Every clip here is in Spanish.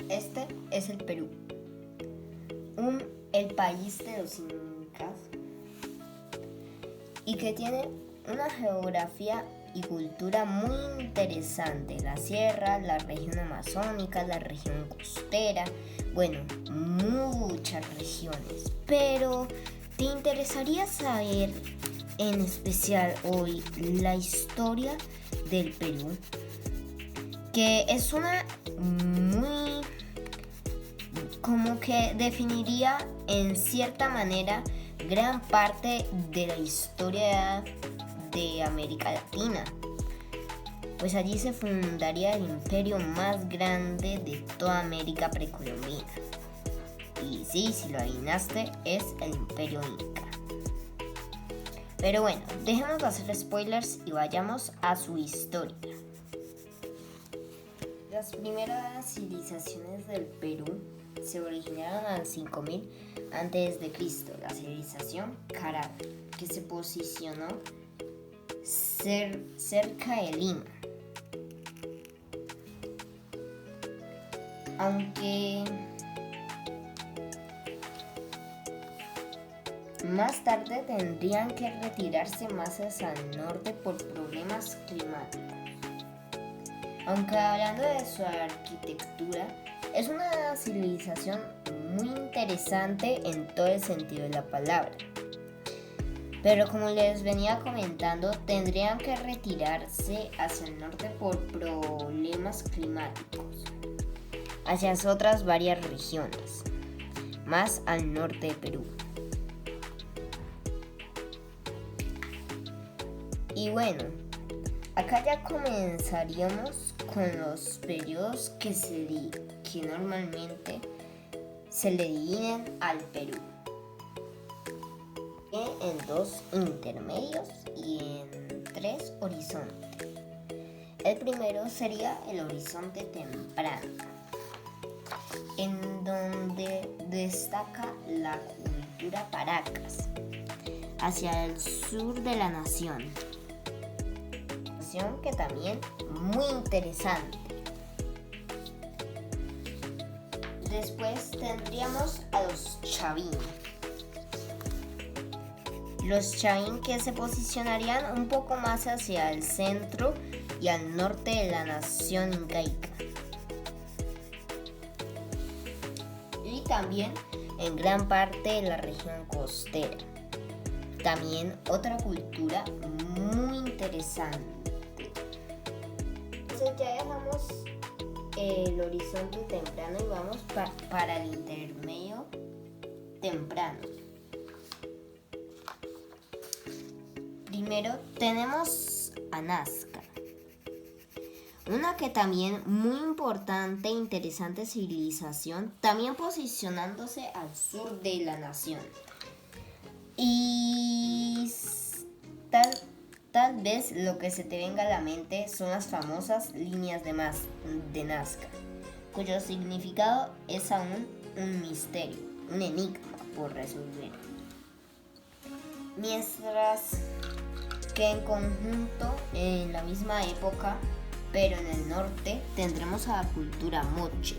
Este es el Perú, el país de los incas, y que tiene una geografía y cultura muy interesante. La sierra, la región amazónica, la región costera, bueno, muchas regiones. Pero ¿te interesaría saber en especial hoy la historia del Perú? Que es una muy, como que definiría en cierta manera gran parte de la historia de América Latina, pues allí se fundaría el imperio más grande de toda América precolombina. Y sí, si lo adivinaste, es el Imperio Inca. Pero bueno, dejemos de hacer spoilers y vayamos a su historia. Las primeras civilizaciones del Perú se originaron al 5000 a.C., la civilización Caral, que se posicionó cerca de Lima. Aunque más tarde tendrían que retirarse más hacia el norte por problemas climáticos. Aunque hablando de su arquitectura, es una civilización muy interesante en todo el sentido de la palabra. Pero como les venía comentando, tendrían que retirarse hacia el norte por problemas climáticos, hacia otras varias regiones, más al norte de Perú. Y bueno, acá ya comenzaríamos con los periodos que normalmente se le dividen al Perú, en dos intermedios y en tres horizontes. El primero sería el horizonte temprano, en donde destaca la cultura Paracas, hacia el sur de la nación, que también muy interesante. Después tendríamos a los Chavín. Los Chavín que se posicionarían un poco más hacia el centro y al norte de la nación incaica. Y también en gran parte de la región costera. También otra cultura muy interesante. Entonces ya dejamos el horizonte temprano y vamos para el intermedio temprano. Primero tenemos a Nazca, una que también muy importante e interesante civilización, también posicionándose al sur de la nación. Y tal vez lo que se te venga a la mente son las famosas líneas de Nazca, cuyo significado es aún un misterio, un enigma por resolver. Mientras que en conjunto, en la misma época, pero en el norte, tendremos a la cultura moche,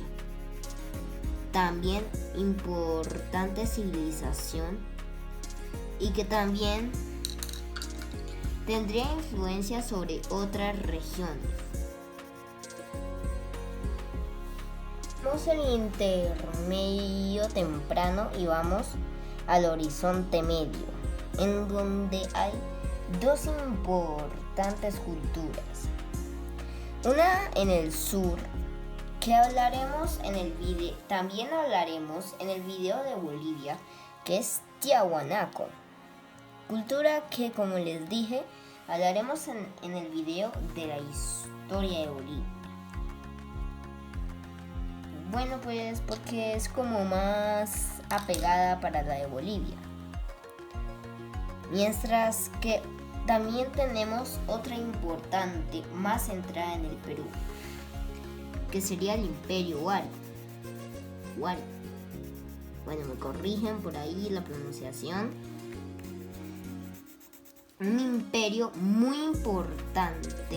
también importante civilización y que también tendría influencia sobre otras regiones. Vamos al intermedio temprano y vamos al horizonte medio, en donde hay dos importantes culturas. Una en el sur, que hablaremos en el video, también hablaremos en el video de Bolivia, que es Tiahuanaco. Cultura que, como les dije, hablaremos en el video de la historia de Bolivia. Bueno, pues porque es como más apegada para la de Bolivia. Mientras que también tenemos otra importante, más centrada en el Perú, que sería el Imperio Wari. Bueno, me corrigen por ahí la pronunciación. Un imperio muy importante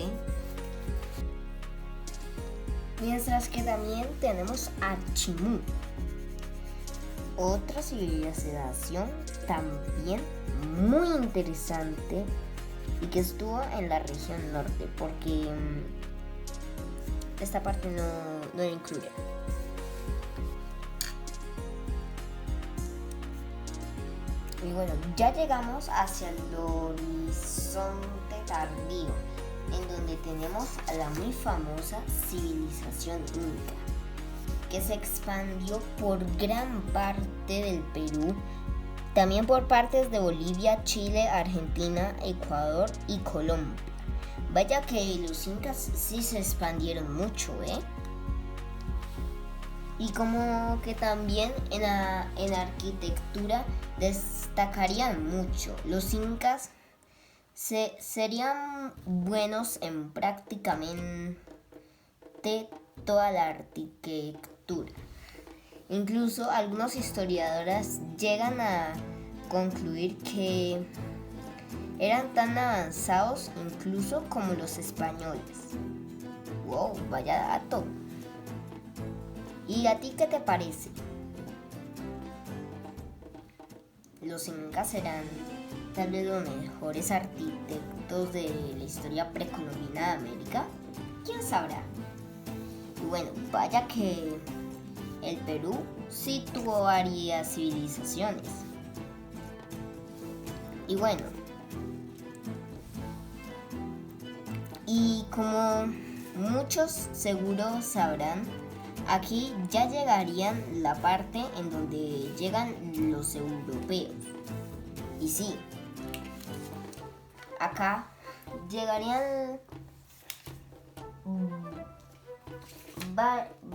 Mientras que también tenemos a Chimú, otra civilización también muy interesante y que estuvo en la región norte, porque esta parte no lo incluye. Y bueno, ya llegamos hacia el horizonte tardío, en donde tenemos a la muy famosa civilización inca, que se expandió por gran parte del Perú, también por partes de Bolivia, Chile, Argentina, Ecuador y Colombia. Vaya que los incas sí se expandieron mucho, Y como que también en arquitectura destacarían mucho. Los incas serían buenos en prácticamente toda la arquitectura. Incluso algunos historiadores llegan a concluir que eran tan avanzados incluso como los españoles. ¡Wow! Vaya dato. ¿Y a ti qué te parece? Los incas eran tal vez los mejores arquitectos de la historia precolombina de América. ¿Quién sabrá? Y bueno, vaya que el Perú sí tuvo varias civilizaciones. Y bueno, y como muchos seguro sabrán, aquí ya llegarían la parte en donde llegan los europeos. Y sí, acá llegarían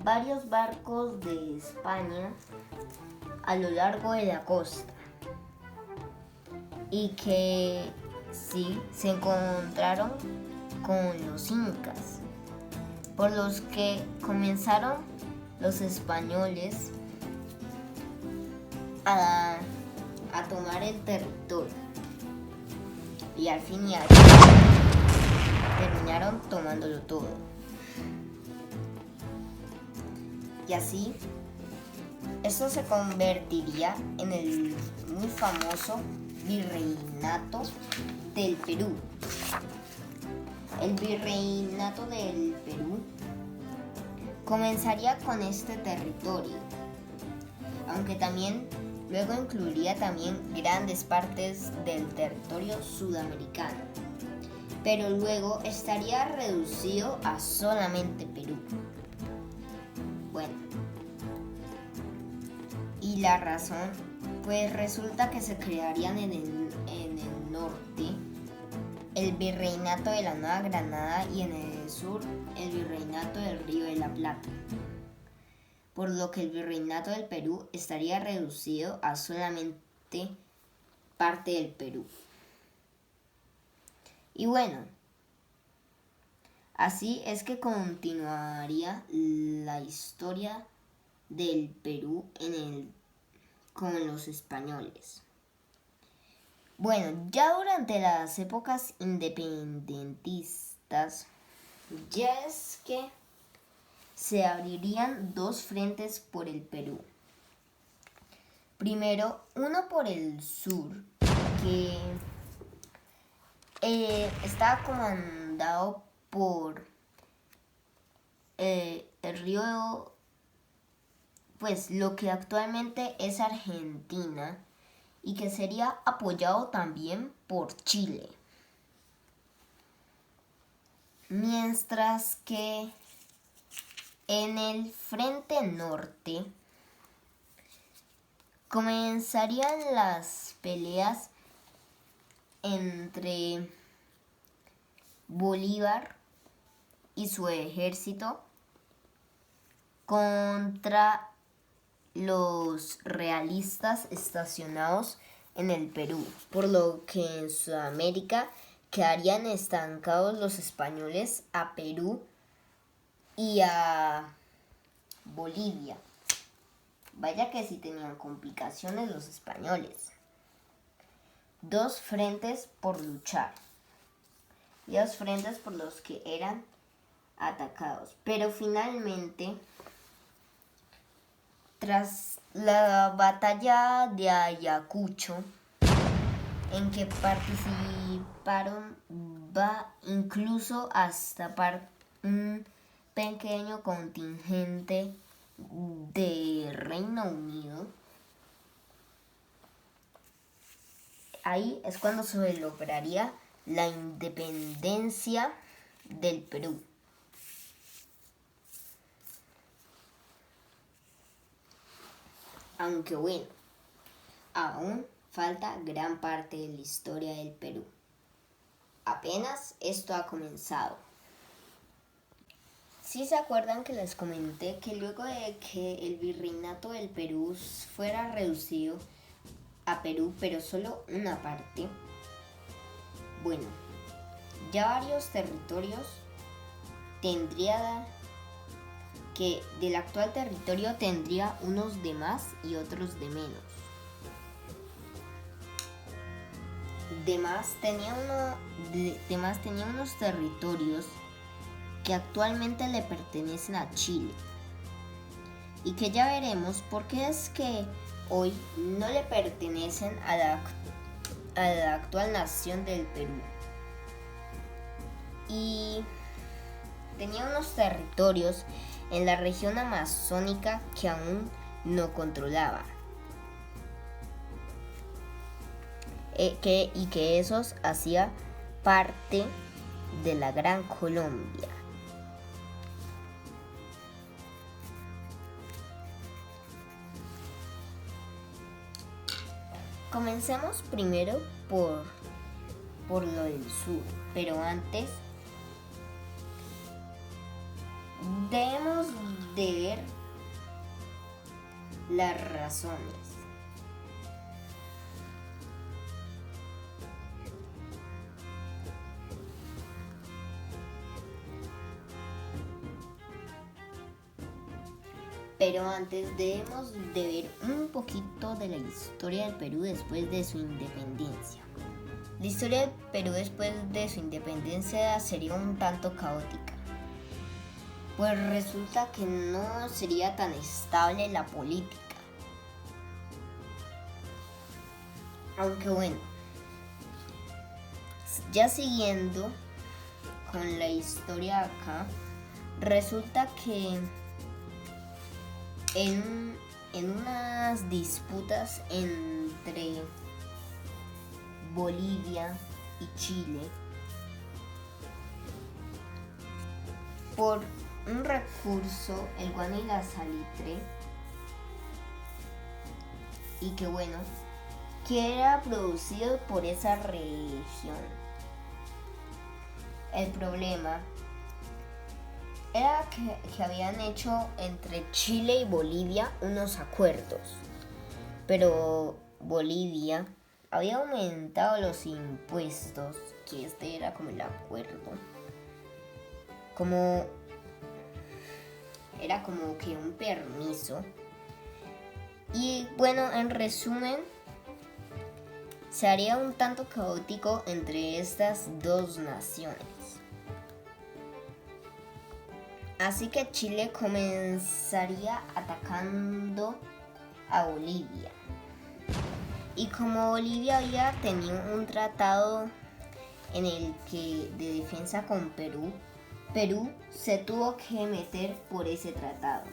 varios barcos de España a lo largo de la costa y que sí se encontraron con los incas, por los que comenzaron los españoles a tomar el territorio y al fin y al cabo terminaron tomándolo todo. Y así, esto se convertiría en el muy famoso Virreinato del Perú. El Virreinato del Perú comenzaría con este territorio, aunque también luego incluiría también grandes partes del territorio sudamericano, pero luego estaría reducido a solamente Perú. Bueno, y la razón, pues resulta que se crearían en el norte el Virreinato de la Nueva Granada y en el sur el Virreinato del Río de la Plata, por lo que el Virreinato del Perú estaría reducido a solamente parte del Perú. Y bueno, así es que continuaría la historia del Perú con los españoles. Bueno, ya durante las épocas independentistas, ya es que se abrirían dos frentes por el Perú. Primero, uno por el sur, que estaba comandado por el río, pues lo que actualmente es Argentina, y que sería apoyado también por Chile. Mientras que en el frente norte comenzarían las peleas entre Bolívar y su ejército contra los realistas estacionados en el Perú, por lo que en Sudamérica quedarían estancados los españoles a Perú y a Bolivia. Vaya que sí tenían complicaciones los españoles. Dos frentes por luchar. Y dos frentes por los que eran atacados. Pero finalmente, tras la batalla de Ayacucho, en que participaron incluso hasta un pequeño contingente de Reino Unido, ahí es cuando se lograría la independencia del Perú. Aunque bueno, aún falta gran parte de la historia del Perú. Apenas esto ha comenzado. ¿Sí se acuerdan que les comenté que luego de que el virreinato del Perú fuera reducido a Perú, pero solo una parte? Bueno, ya varios territorios del actual territorio tendría unos de más y otros de menos. Demás tenía unos territorios que actualmente le pertenecen a Chile y que ya veremos por qué es que hoy no le pertenecen a la actual nación del Perú. Y tenía unos territorios en la región amazónica que aún no controlaba. Y que esos hacía parte de la Gran Colombia. Comencemos primero por lo del sur, pero antes debemos de ver las razones. Pero antes debemos de ver un poquito de la historia del Perú después de su independencia. La historia del Perú después de su independencia sería un tanto caótica, pues resulta que no sería tan estable la política. Aunque bueno, ya siguiendo con la historia acá, resulta que en unas disputas entre Bolivia y Chile por un recurso, el guano y la salitre, y que bueno, que era producido por esa región. El problema era que habían hecho entre Chile y Bolivia unos acuerdos, pero Bolivia había aumentado los impuestos, que este era como el acuerdo, era como que un permiso. Y bueno, en resumen, se haría un tanto caótico entre estas dos naciones. Así que Chile comenzaría atacando a Bolivia. Y como Bolivia había tenido un tratado en el que de defensa con Perú, Perú se tuvo que meter por ese tratado.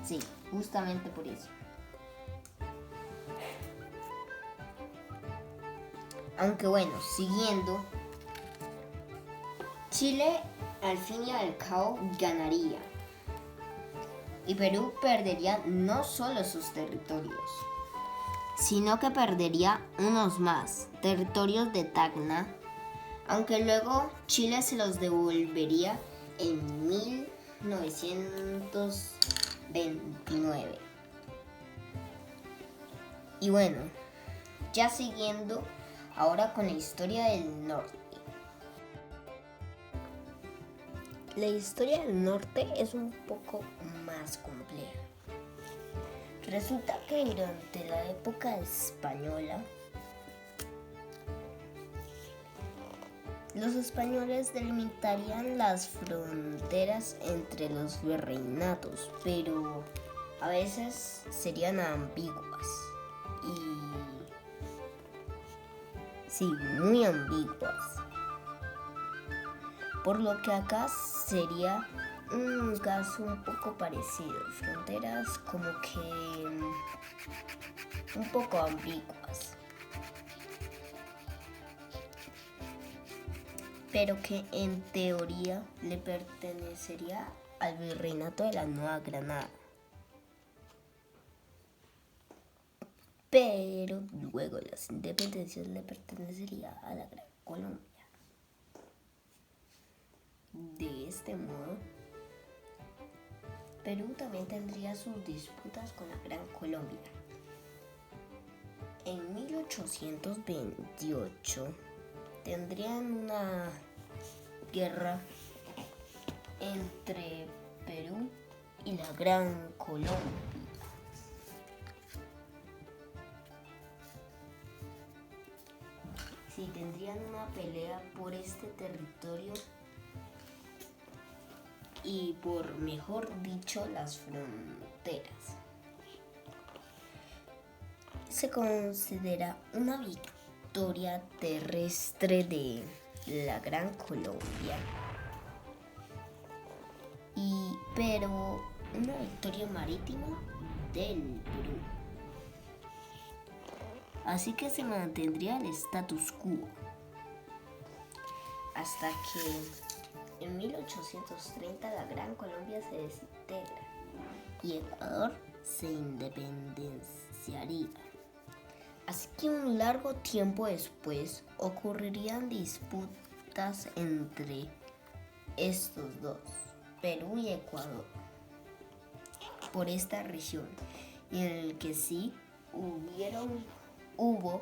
Sí, justamente por eso. Aunque bueno, siguiendo, Chile al fin y al cabo ganaría. Y Perú perdería no solo sus territorios, sino que perdería unos más, territorios de Tacna, aunque luego Chile se los devolvería en 1929. Y bueno, ya siguiendo ahora con la historia del norte. La historia del norte es un poco más compleja. Resulta que durante la época española, Los españoles delimitarían las fronteras entre los virreinatos, pero a veces serían ambiguas y sí, muy ambiguas. Por lo que acá sería un caso un poco parecido, fronteras como que un poco ambiguas, pero que en teoría le pertenecería al virreinato de la Nueva Granada. Pero luego las independencias le pertenecería a la Gran Colombia. De este modo, Perú también tendría sus disputas con la Gran Colombia. En 1828 tendrían una guerra entre Perú y la Gran Colombia. Sí, tendrían una pelea por este territorio y por, mejor dicho, las fronteras. Se considera una victoria terrestre de la Gran Colombia, pero una victoria marítima del Perú. Así que se mantendría el status quo hasta que en 1830 la Gran Colombia se desintegra y Ecuador se independenciaría. Así que un largo tiempo después ocurrirían disputas entre estos dos, Perú y Ecuador, por esta región, y en el que sí hubo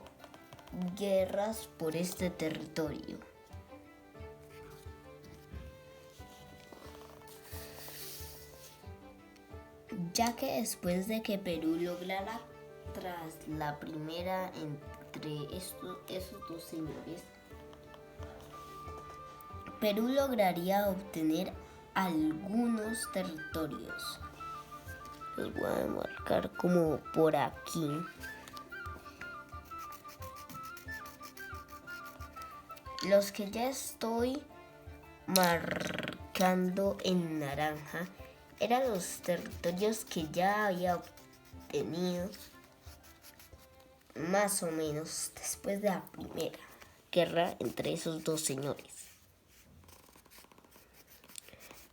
guerras por este territorio. Ya que después de que Perú lograra tras la primera entre esos dos señores, Perú lograría obtener algunos territorios. Los voy a marcar como por aquí. Los que ya estoy marcando en naranja eran los territorios que ya había obtenido más o menos después de la primera guerra entre esos dos señores.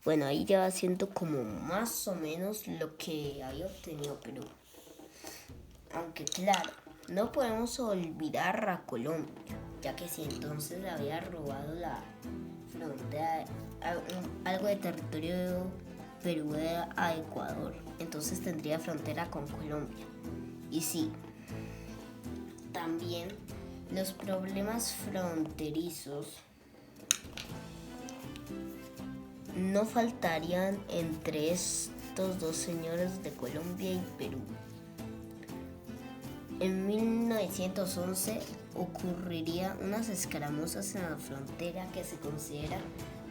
Bueno, ahí ya va siendo como más o menos lo que había obtenido Perú. Aunque claro, no podemos olvidar a Colombia, ya que si entonces le había robado la frontera, algo de territorio Perú a Ecuador, entonces tendría frontera con Colombia. Y sí, también los problemas fronterizos no faltarían entre estos dos señores de Colombia y Perú. En 1911 ocurriría unas escaramuzas en la frontera que se considera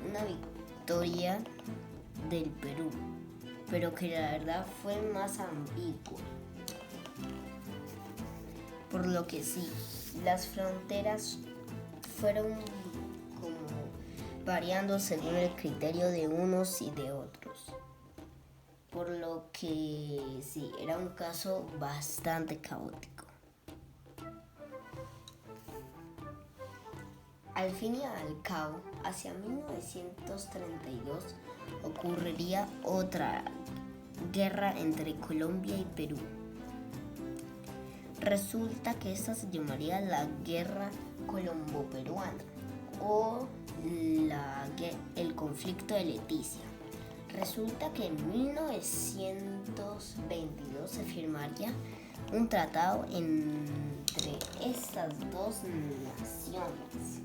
una victoria del Perú, pero que la verdad fue más ambigua. Por lo que sí, las fronteras fueron como variando según el criterio de unos y de otros. Por lo que sí, era un caso bastante caótico. Al fin y al cabo, hacia 1932 ocurriría otra guerra entre Colombia y Perú. Resulta que esta se llamaría la Guerra Colombo-Peruana o el conflicto de Leticia. Resulta que en 1922 se firmaría un tratado entre estas dos naciones.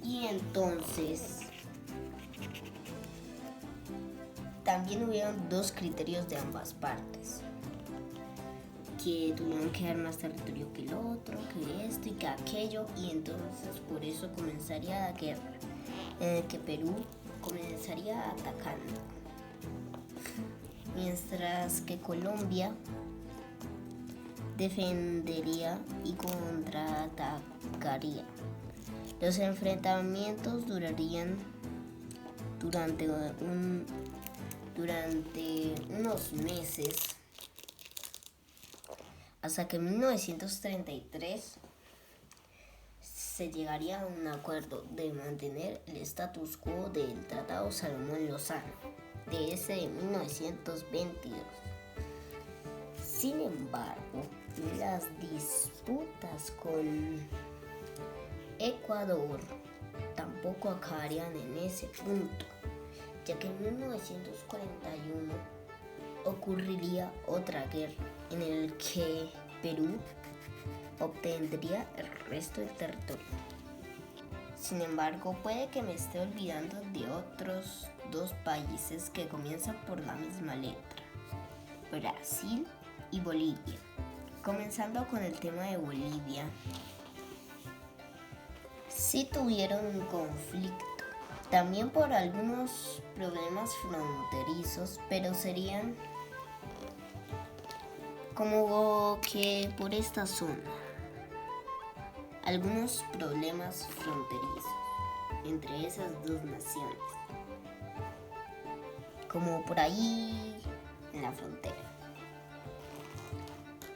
Y entonces también hubieron dos criterios de ambas partes, que tuvieron que dar más territorio que el otro, que esto y que aquello, y entonces por eso comenzaría la guerra, en el que Perú comenzaría atacando, mientras que Colombia defendería y contraatacaría. Los enfrentamientos durarían durante unos meses, hasta que en 1933 se llegaría a un acuerdo de mantener el status quo del Tratado Salomón-Lozano, de ese de 1922. Sin embargo, las disputas con Ecuador tampoco acabarían en ese punto, ya que en 1941 ocurriría otra guerra en el que Perú obtendría el resto del territorio. Sin embargo, puede que me esté olvidando de otros dos países que comienzan por la misma letra: Brasil y Bolivia. Comenzando con el tema de Bolivia, sí tuvieron un conflicto, también por algunos problemas fronterizos, pero serían como que por esta zona, algunos problemas fronterizos entre esas dos naciones, como por ahí en la frontera.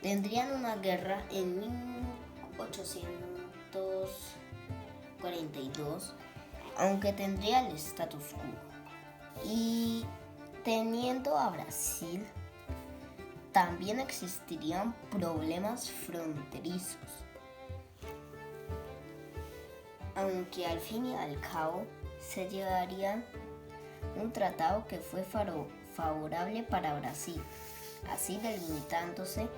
Tendrían una guerra en 1842, aunque tendría el status quo. Y teniendo a Brasil, también existirían problemas fronterizos, aunque al fin y al cabo se llegaría un tratado que fue favorable para Brasil, así delimitándose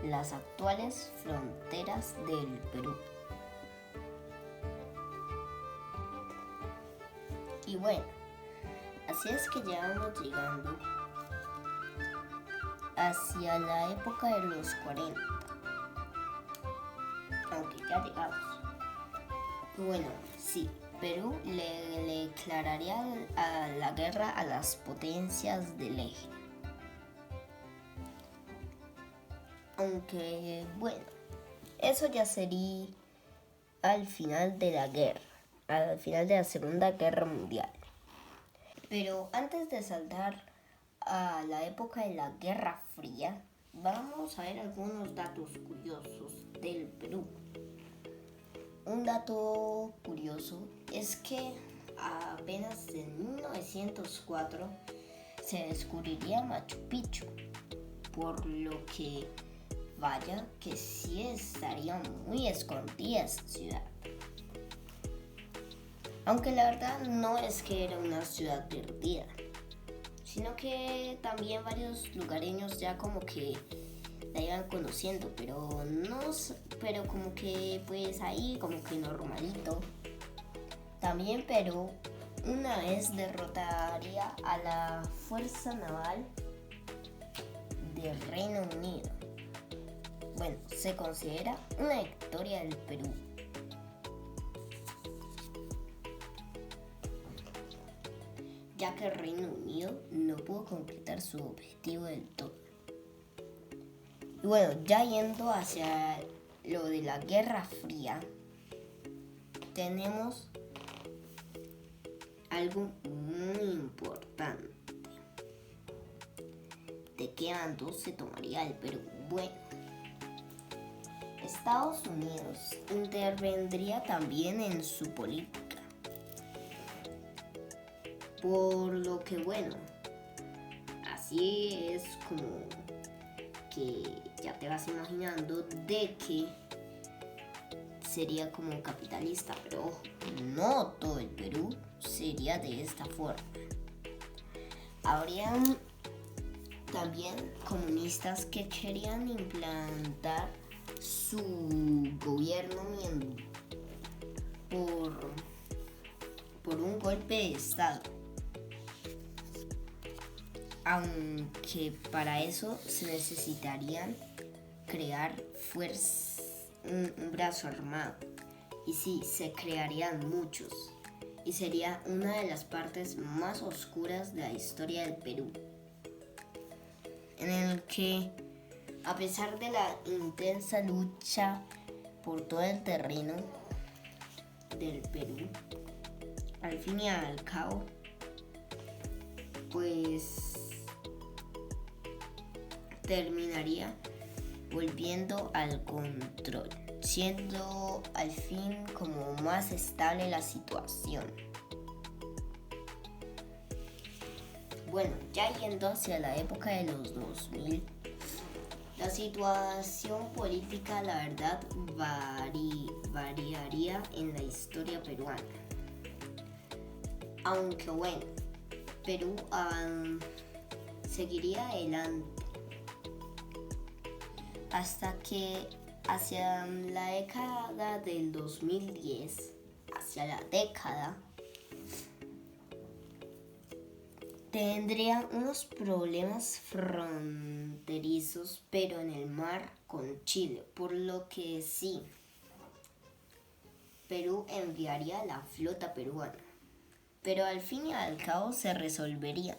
las actuales fronteras del Perú. Y bueno, así es que ya vamos llegando hacia la época de los 40, aunque ya llegamos. Y bueno, sí, Perú le declararía la guerra a las potencias del eje. Aunque bueno, eso ya sería al final de la guerra, al final de la Segunda Guerra Mundial. Pero antes de saltar a la época de la Guerra Fría, vamos a ver algunos datos curiosos del Perú. Un dato curioso es que apenas en 1904 se descubriría Machu Picchu, por lo que vaya que sí estaría muy escondida esa ciudad. Aunque la verdad no es que era una ciudad perdida, sino que también varios lugareños ya como que la iban conociendo, pero como que pues ahí como que normalito. También Perú una vez derrotaría a la Fuerza Naval del Reino Unido. Bueno, se considera una victoria del Perú. Ya que el Reino Unido no pudo concretar su objetivo del todo. Y bueno, ya yendo hacia lo de la Guerra Fría, tenemos algo muy importante. ¿De qué bando se tomaría el Perú? Bueno, Estados Unidos intervendría también en su política. Por lo que bueno, así es como que ya te vas imaginando de que sería como capitalista, pero ojo, no todo el Perú sería de esta forma. Habrían también comunistas que querían implantar su gobierno por un golpe de estado, aunque para eso se necesitarían crear un brazo armado. Y sí, se crearían muchos. Y sería una de las partes más oscuras de la historia del Perú. En el que, a pesar de la intensa lucha por todo el terreno del Perú, al fin y al cabo, pues terminaría volviendo al control, siendo al fin como más estable la situación. Bueno, ya yendo hacia la época de los 2000, la situación política, la verdad, variaría en la historia peruana. Aunque bueno, Perú seguiría adelante hasta que hacia la década del 2010, hacia la década, tendría unos problemas fronterizos, pero en el mar con Chile, por lo que sí, Perú enviaría la flota peruana, pero al fin y al cabo se resolverían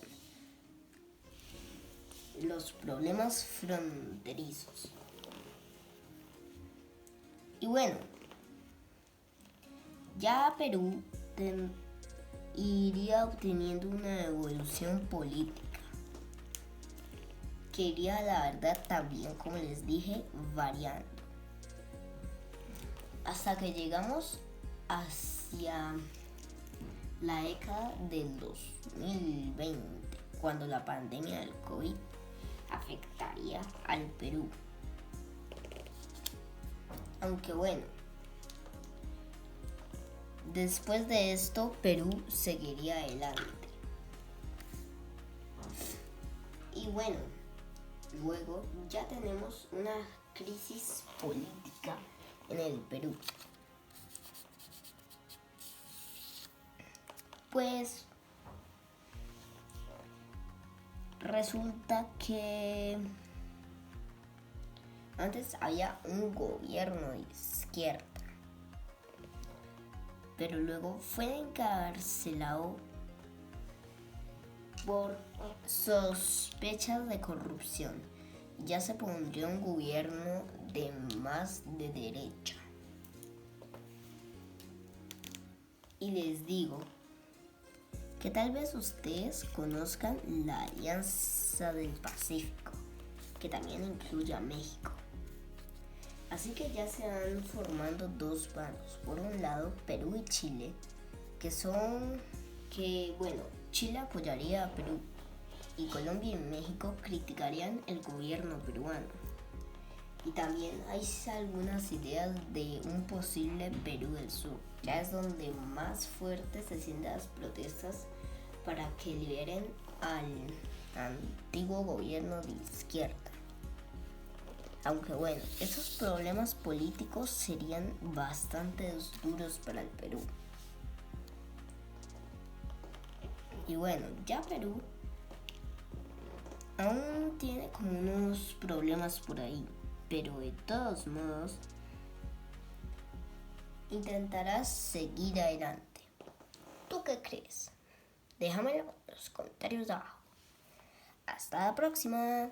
los problemas fronterizos. Y bueno, ya Perú iría obteniendo una evolución política que iría, la verdad, también, como les dije, variando hasta que llegamos hacia la década del 2020, cuando la pandemia del COVID afectaría al Perú. Aunque bueno, después de esto, Perú seguiría adelante. Y bueno, luego ya tenemos una crisis política en el Perú. Pues resulta que antes había un gobierno de izquierda, pero luego fue encarcelado por sospechas de corrupción. Ya se pondría un gobierno de más de derecha. Y les digo que tal vez ustedes conozcan la Alianza del Pacífico, que también incluye a México. Así que ya se van formando dos bandos. Por un lado, Perú y Chile, Chile apoyaría a Perú y Colombia y México criticarían el gobierno peruano. Y también hay algunas ideas de un posible Perú del Sur. Ya es donde más fuertes se sienten las protestas para que liberen al antiguo gobierno de izquierda. Aunque bueno, esos problemas políticos serían bastante duros para el Perú. Y bueno, ya Perú aún tiene como unos problemas por ahí, pero de todos modos intentarás seguir adelante. ¿Tú qué crees? Déjamelo en los comentarios de abajo. Hasta la próxima.